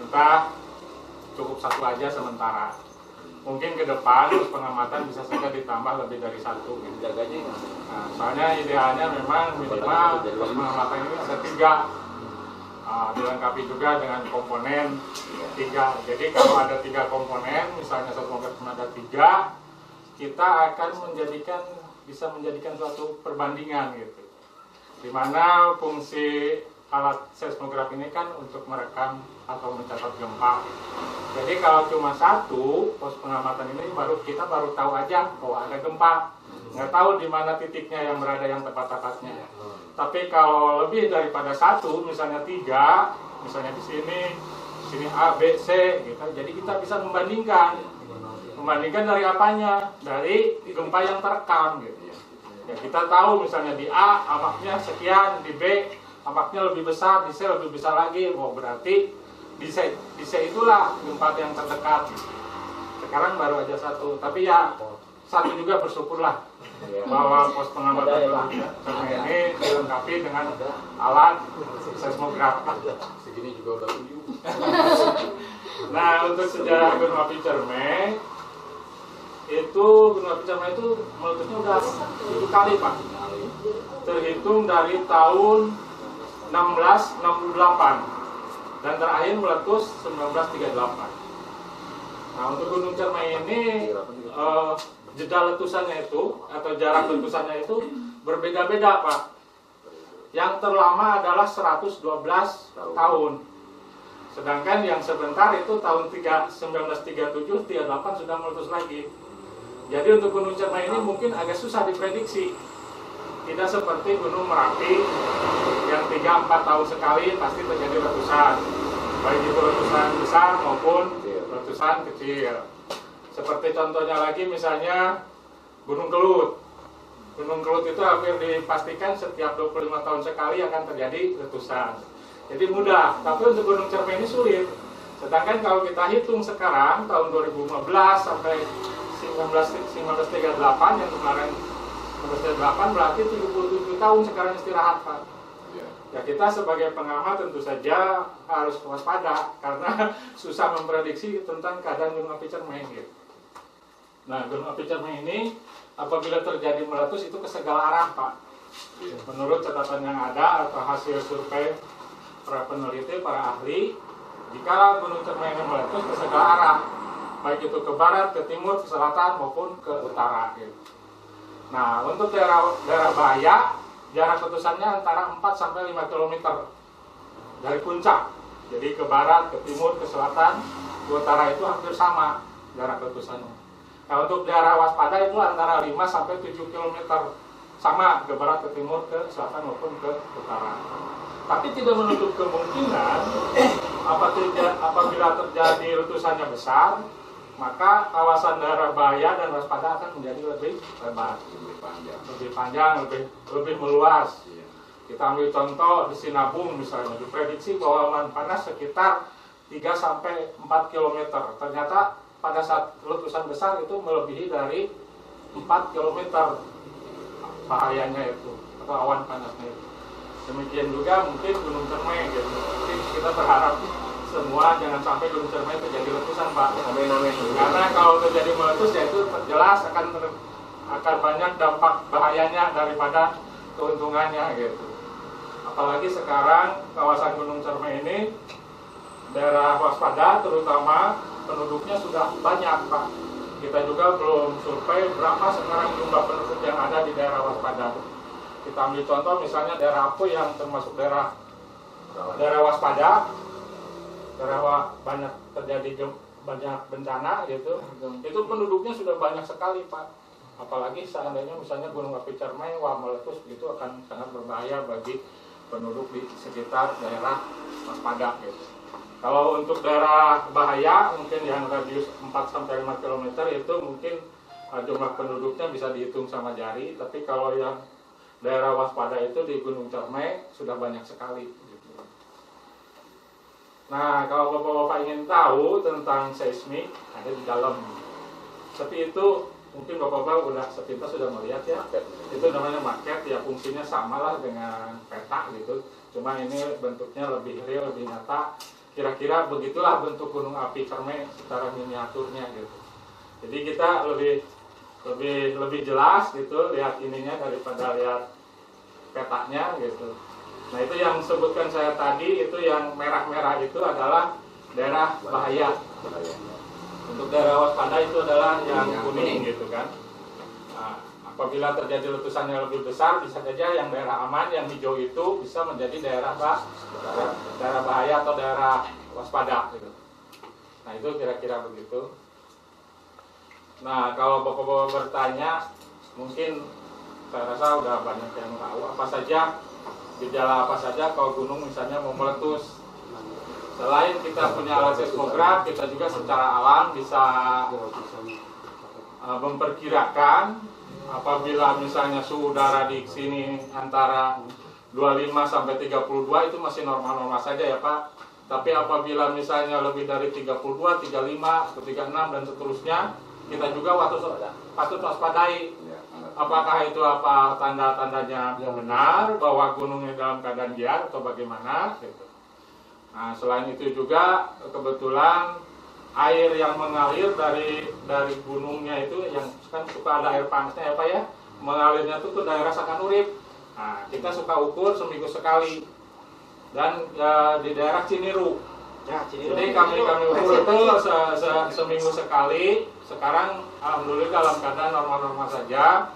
pemerintah cukup satu aja sementara. Mungkin ke depan pos pengamatan bisa saja ditambah lebih dari satu gitu. Nah, soalnya idealnya memang minimal pos pengamatan ini ada 3, dilengkapi juga dengan komponen 3. Jadi kalau ada 3 komponen, misalnya satu komponen ada 3, kita akan bisa menjadikan suatu perbandingan gitu. Dimana fungsi alat seismograf ini kan untuk merekam atau mencatat gempa. Jadi kalau cuma 1 pos pengamatan ini kita baru tahu aja bahwa ada gempa, nggak tahu di mana titiknya yang berada yang tepat-tepatnya. Tapi kalau lebih daripada 1, misalnya 3, misalnya di sini A, B, C, gitu. Jadi kita bisa membandingkan dari apanya? Dari gempa yang terekam, gitu. Ya kita tahu misalnya di A amaknya sekian, di B amaknya lebih besar, di C lebih besar lagi. Oh, berarti di C itulah gempa yang terdekat. Sekarang baru aja 1, tapi ya 1 juga bersyukurlah bahwa pos pengamatan ini dilengkapi dengan alat seismograf. Segini juga udah uyuh. Nah, untuk sejarah Gunung Api Cermai itu meletusnya udah 7 kali, Pak. Terhitung dari tahun 1668 dan terakhir meletus 1938. Nah, untuk Gunung Cermai ini jeda letusannya itu atau jarak letusannya itu berbeda-beda, Pak. Yang terlama adalah 112 tahun. Sedangkan yang sebentar itu tahun 1937-38 sudah meletus lagi. Jadi untuk Gunung Cermai ini mungkin agak susah diprediksi. Tidak seperti Gunung Merapi yang 3-4 tahun sekali pasti terjadi letusan. Baik itu letusan besar maupun letusan kecil. Seperti contohnya lagi misalnya Gunung Kelut. Gunung Kelut itu hampir dipastikan setiap 25 tahun sekali akan terjadi letusan. Jadi mudah, tapi untuk Gunung Cermai ini sulit. Sedangkan kalau kita hitung sekarang tahun 2015 sampai 1938 yang kemarin 1938 berarti 77 tahun sekarang istirahat, Pak. Ya kita sebagai pengamat tentu saja harus waspada karena susah memprediksi tentang keadaan Gunung Api Cermai gitu. Nah, Gunung Api Cermai ini apabila terjadi meletus itu ke segala arah, Pak. Menurut catatan yang ada atau hasil survei para peneliti, para ahli, jika Gunung Cermai ini meletus ke segala arah, baik itu ke barat, ke timur, ke selatan maupun ke utara gitu. Nah, untuk daerah bahaya, jarak letusannya antara 4 sampai 5 km dari puncak. Jadi ke barat, ke timur, ke selatan, ke utara itu hampir sama jarak letusannya. Nah, untuk daerah waspada itu antara 5 sampai 7 km sama ke barat, ke timur, ke selatan maupun ke utara. Tapi tidak menutup kemungkinan apabila terjadi letusannya besar, maka kawasan daerah bahaya dan waspada akan menjadi lebih lebar, lebih panjang, lebih meluas. Kita ambil contoh di Sinabung misalnya, diprediksi bahwa awan panas sekitar 3 sampai 4 km. Ternyata pada saat letusan besar itu melebihi dari 4 km bahayanya itu atau awan panasnya itu. Demikian juga mungkin Gunung Cermai gitu. Jadi kita berharap semua jangan sampai Gunung Cermai terjadi letusan, Pak. Karena kalau terjadi meletus ya itu jelas akan banyak dampak bahayanya daripada keuntungannya gitu. Apalagi sekarang kawasan Gunung Cermai ini daerah waspada terutama penduduknya sudah banyak, Pak. Kita juga belum survei berapa sekarang jumlah penduduk yang ada di daerah waspada. Kita ambil contoh misalnya daerah Apu yang termasuk daerah waspada, banyak terjadi banyak bencana gitu. Itu penduduknya sudah banyak sekali, Pak. Apalagi seandainya misalnya Gunung Api Cermai meletus itu akan sangat berbahaya bagi penduduk di sekitar daerah waspada gitu. Kalau untuk daerah bahaya mungkin yang radius 4-5 km itu mungkin jumlah penduduknya bisa dihitung sama jari, tapi kalau yang daerah waspada itu di Gunung Cermai sudah banyak sekali gitu. Nah, kalau Bapak-Bapak ingin tahu tentang seismik ada di dalam. Tapi itu mungkin Bapak-Bapak sepintas sudah melihat ya. Itu namanya maket ya, fungsinya samalah dengan peta gitu. Cuma ini bentuknya lebih real, lebih nyata. kira-kira begitulah bentuk gunung api Cermek secara miniaturnya gitu. Jadi kita lebih jelas gitu lihat ininya daripada lihat petanya gitu. Nah itu yang sebutkan saya tadi, itu yang merah-merah itu adalah daerah bahaya. Untuk daerah waspada itu adalah yang kuning gitu kan. Nah, apabila terjadi letusannya lebih besar, bisa saja yang daerah aman, yang hijau itu bisa menjadi daerah bahaya atau daerah waspada gitu. Nah itu kira-kira begitu. Nah kalau bapak-bapak bertanya, mungkin saya rasa udah banyak yang tahu apa saja gejala apa saja kalau gunung misalnya mau meletus. Selain kita punya alat seismograf, kita juga secara alam bisa memperkirakan apabila misalnya suhu udara di sini antara 25 sampai 32 itu masih normal-normal saja ya Pak. Tapi apabila misalnya lebih dari 32, 35, atau 36 dan seterusnya, kita juga patut waspadai. Apakah itu apa tanda-tandanya benar bahwa gunungnya dalam keadaan liar atau bagaimana gitu. Nah, selain itu juga kebetulan air yang mengalir dari gunungnya itu yang kan suka ada air panasnya ya Pak ya, mengalirnya itu ke daerah Sakanurip. Nah, kita suka ukur seminggu sekali dan di daerah Ciniru. Ya, jadi kami ukur itu seminggu sekali. Sekarang alhamdulillah dalam keadaan normal-normal saja.